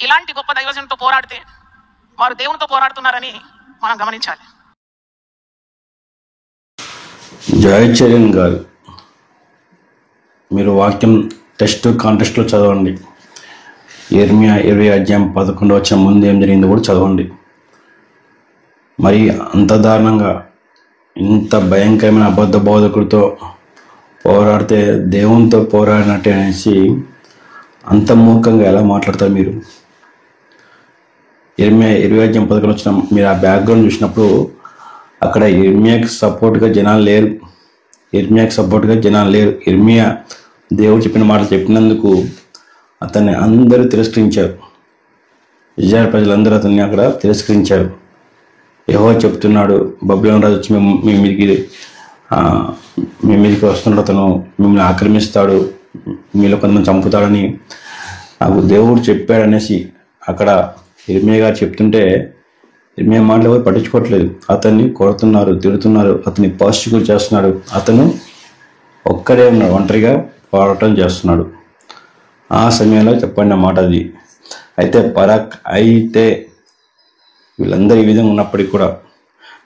ఇలాంటి గొప్ప దైవజనంతో పోరాడితే వారు దేవునితో పోరాడుతున్నారని మనం గమనించాలి. జయచరణ్ గారు, మీరు వాక్యం టెస్ట్ కాంటెస్ట్లో చదవండి. యెర్మీయా 20:11 ముందు ఏం జరిగిందో కూడా చదవండి. మరి అంత దారుణంగా ఇంత భయంకరమైన అబద్ధ బోధకుడితో పోరాడితే దేవునితో పోరాడినట్టే అనేసి అంత మూర్ఖంగా ఎలా మాట్లాడతారు మీరు? యెర్మీయా 20:11 మీరు ఆ బ్యాక్గ్రౌండ్ చూసినప్పుడు అక్కడ యెర్మీయాకి సపోర్ట్గా జనాలు లేరు. యెర్మీయా దేవుడు చెప్పిన మాటలు చెప్పినందుకు అతన్ని అందరూ తిరస్కరించారు. ఇజ్రాయెల్ ప్రజలందరూ అతన్ని అక్కడ తిరస్కరించారు. యెహోవా చెప్తున్నాడు, బబులోను రాజు వచ్చి మీ మీదకి వస్తున్నాడు, అతను మిమ్మల్ని ఆక్రమిస్తాడు, మీలో కొంతమంది చంపుతాడని నాకు దేవుడు చెప్పాడనేసి అక్కడ యెర్మీయా గారు చెప్తుంటే యెర్మీయా మాటలు ఎవరు పట్టించుకోవట్లేదు. అతన్ని కొడుతున్నారు, తిడుతున్నారు, అతన్ని పర్సిక్యూట్ చేస్తున్నాడు. అతను ఒక్కడే ఉన్నాడు, ఒంటరిగా పోరాటం చేస్తున్నాడు. ఆ సమయంలో చెప్పండి మాట అది. అయితే వీళ్ళందరూ ఈ విధంగా ఉన్నప్పటికీ కూడా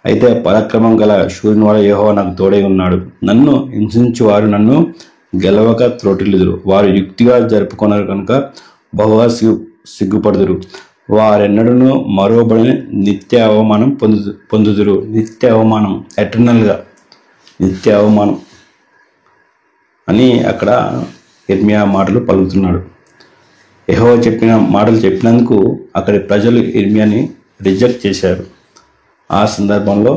అయితే పరాక్రమం గల శూరుని వాడు యెహోవా నాకు తోడై ఉన్నాడు. నన్ను హింసించు వారు నన్ను గెలవక త్రోటిల్లుదురు. వారు యుక్తిగా జరుపుకున్నారు కనుక బహుగా సిగ్గుపడుదురు. వారెన్నడూ మరోబడిన నిత్య అవమానం పొందుదురు. నిత్య అవమానం, ఎటర్నల్గా నిత్య అవమానం అని అక్కడ యెర్మీయా మాటలు పలుకుతున్నాడు. యెహోవా చెప్పిన మాటలు చెప్పినందుకు అక్కడి ప్రజలు యెర్మీయాని రిజెక్ట్ చేశారు. ఆ సందర్భంలో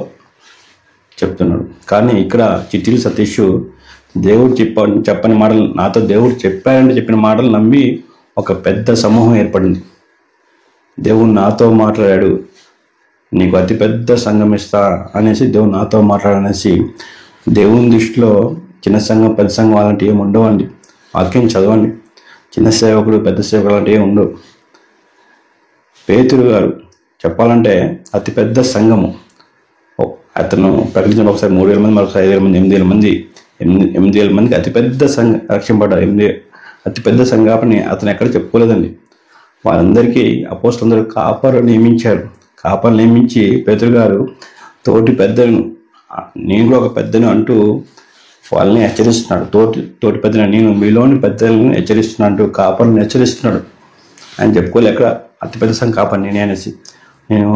చెప్తున్నాడు. కానీ ఇక్కడ చిట్టిలి సతీష్ దేవుడు చెప్పని మాటలు, నాతో దేవుడు చెప్పారంటే చెప్పిన మాటలు నమ్మి ఒక పెద్ద సమూహం ఏర్పడింది. దేవుడు నాతో మాట్లాడాడు, నీకు అతిపెద్ద సంఘం ఇస్తా అనేసి దేవుడు నాతో మాట్లాడనేసి. దేవుని దృష్టిలో చిన్న సంఘం పెద్ద సంఘం అలాంటివి ఏమి ఉండవండి. వాక్యం చదవండి. చిన్న సేవకుడు పెద్ద సేవకుడు అలాంటివి ఏమి ఉండవు. పేతురు గారు చెప్పాలంటే అతిపెద్ద సంఘము. అతను ప్రకటించిన ఒకసారి 3,000 మంది, మరొకసారి 5,000 మంది, 8,000 మందికి అతిపెద్ద సంఘం రక్షింపడ్డారు. అతిపెద్ద సంఘాన్ని అతను ఎక్కడ చెప్పుకోలేదండి. వారందరికీ అపోస్తలులందరూ కాపరు నియమించి పేతురు గారు తోటి పెద్దను, నేను కూడా ఒక పెద్దను అంటూ వాళ్ళని హెచ్చరిస్తున్నాడు. తోటి పెద్దను, నేను మీలోని పెద్దలను హెచ్చరిస్తున్నాను అంటూ కాపర్లను హెచ్చరిస్తున్నాడు. ఆయన చెప్పుకోలే ఎక్కడ అతిపెద్ద సంఘం కాపర్ నేనే అనేసి. నేను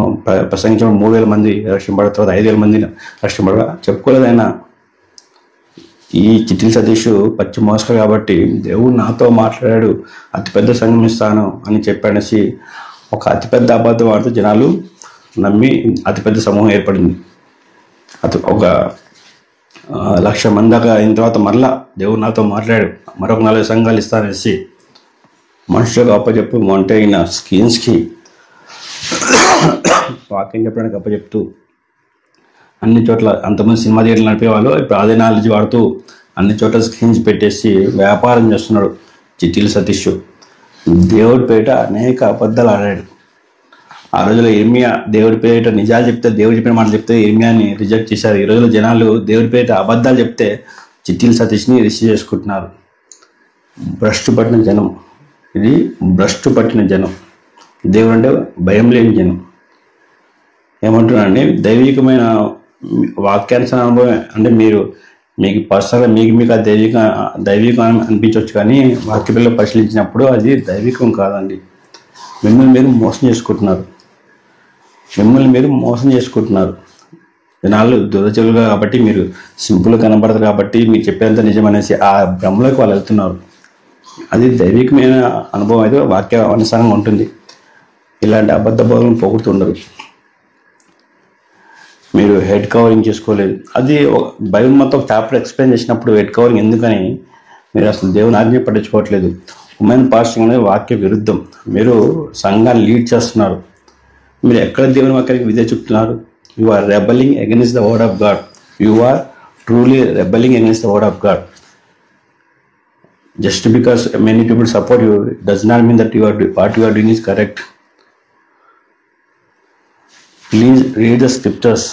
ప్రసంగించిన 3,000 మంది రక్షింపడ, తర్వాత 5,000 మంది రక్షింపడ చెప్పుకోలేదు ఆయన. ఈ చిట్టిలి సతీష్ పచ్చి మోసగాడు కాబట్టి దేవుడు నాతో మాట్లాడాడు, అతిపెద్ద సంఘం ఇస్తాను అని చెప్పాడనేసి ఒక అతిపెద్ద అబద్ధం ఆడుతూ జనాలు నమ్మి అతిపెద్ద సమూహం ఏర్పడింది. ఒక 1,00,000 మంది దాకా అయిన తర్వాత మరలా దేవుడు నాతో మాట్లాడాడు, మరొక 40 సంఘాలు ఇస్తానేసి మనుషులకు అప్పచెప్పు అంటే అయిన స్కీమ్స్కి వాక్యం చెప్పడానికి అప్పచెప్తూ అన్ని చోట్ల అంతమంది సినిమా థియేటర్లు నడిపేవాళ్ళు ఇప్పుడు అదే నాలెడ్జ్ వాడుతూ అన్ని చోట్ల స్క్రీన్స్ పెట్టేసి వ్యాపారం చేస్తున్నాడు చిట్టిలి సతీష్. దేవుడి పేరిట అనేక అబద్ధాలు ఆడాడు. ఆ రోజులో యెర్మీయా దేవుడి పేరిట నిజాలు చెప్తే, దేవుడు చెప్పిన మాట చెప్తే యెర్మీయాని రిజెక్ట్ చేశారు. ఈ రోజులో జనాలు దేవుడి పేరిట అబద్ధాలు చెప్తే చిట్టిలి సతీష్ని రిసీవ్ చేసుకుంటున్నారు. భ్రష్టు పట్టిన జనం, ఇది భ్రష్టు పట్టిన జనం. దేవుడు అంటే భయం లేని జనం. ఏమంటున్నానండి, దైవికమైన వాక్యానుసార అనుభవం అంటే మీకు పర్సనల్గా మీకు ఆ దైవికం అనిపించవచ్చు, కానీ వాక్య పిల్లలు పరిశీలించినప్పుడు అది దైవికం కాదండి. మిమ్మల్ని మీరు మోసం చేసుకుంటున్నారు. జనాలు దురచలుగా కాబట్టి, మీరు సింపుల్గా కనబడతారు కాబట్టి మీరు చెప్పేంత నిజమనేసి ఆ భ్రమలోకి వాళ్ళు వెళ్తున్నారు. అది దైవికమైన అనుభవం అయితే వాక్య అనుసారంగా ఉంటుంది. ఇలాంటి అబద్ధ బోధనలు పోగొడుతుండరు. మీరు హెడ్ కవరింగ్ చేసుకోలేదు. అది బైబిల్ మొత్తం ఒక చాప్టర్ ఎక్స్ప్లెయిన్ చేసినప్పుడు హెడ్ కవరింగ్ ఎందుకని మీరు అసలు దేవుని ఆజ్ఞ పట్టించుకోవట్లేదు. ఉమెన్ పాస్టింగ్ అనేది వాక్య విరుద్ధం. మీరు సంఘాన్ని లీడ్ చేస్తున్నారు. మీరు ఎక్కడ దేవుని వాక్యానికి విధేయత చూపుతున్నారు? You are rebelling against the word of God. You are truly rebelling against the word of God. Just because many people support you does not mean that what you are doing is correct. Please read the scriptures.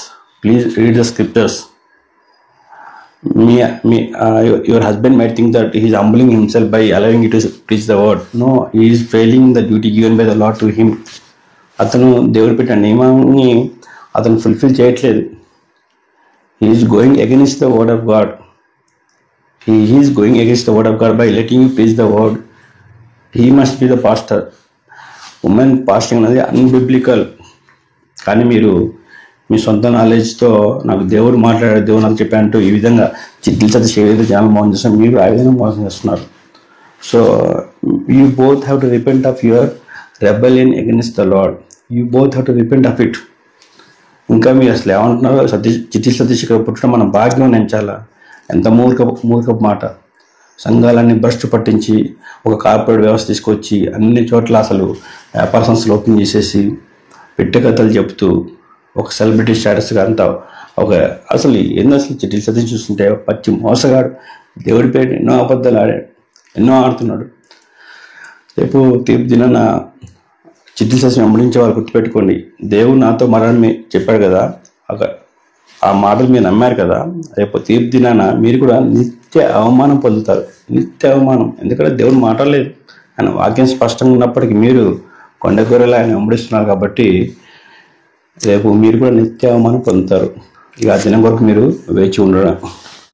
your husband might think that he is humbling himself by allowing you to preach the word. No, he is failing the duty given by the Lord to him. అతను దేవుడు పెట్టిన నియమాన్ని అతను fulfil చేయట్లేదు. He is going against the word of God. He is going against the word of God by letting you preach the word. He must be the pastor. Women fasting అనేది unbiblical. కానీ మీరు మీ సొంత నాలెడ్జ్తో నాకు దేవుడు మాట్లాడారు, దేవుడు నాకు చెప్పానంటూ ఈ విధంగా చిట్టిల్ సతీష్ ఏ విధంగా జనాలు మోసం చేస్తున్నారు, మీరు ఆ విధంగా మోసం చేస్తున్నారు. So you both have to repent of your rebellion against the lord. You both have to repent of it. ఇంకా మీరు అసలు ఏమంటున్నారో, చిట్టిల్ సతీష్ ఇక్కడ పుట్టడం మన భాగ్యం నెంచాలా? ఎంత మూర్ఖపు మాట. సంఘాలన్నీ భ్రష్టు పట్టించి ఒక కార్పొరేట్ వ్యవస్థ తీసుకొచ్చి అన్ని చోట్ల అసలు వ్యాపార సంస్థలు ఓపెన్ చేసేసి పెట్టే కథలు చెప్తూ ఒక సెలబ్రిటీ స్టేటస్గా అంతా ఒక అసలు చిట్టిల్ సతీష్ చూస్తుంటే పచ్చి మోసగాడు. దేవుడి పేరు ఎన్నో అబద్ధాలు ఆడాడు, ఎన్నో ఆడుతున్నాడు. రేపు తీర్పు దినాన చిట్టిల్ సతీష్ వెంబడించే వాళ్ళు గుర్తుపెట్టుకోండి, దేవుడు నాతో మరణం చెప్పాడు కదా, ఆ మాటలు మీరు నమ్మారు కదా, రేపు తీర్పు దినాన మీరు కూడా నిత్య అవమానం పొందుతారు. నిత్య అవమానం. ఎందుకంటే దేవుడు మాట్లాడలేదు, ఆయన వాక్యం స్పష్టంగా ఉన్నప్పటికీ మీరు కొండకూరలో ఆయన వెంబడిస్తున్నారు కాబట్టి రేపు మీరు కూడా నిత్య అవమానం పొందుతారు. ఇక ఆ దినం వరకు మీరు వేచి ఉండడం.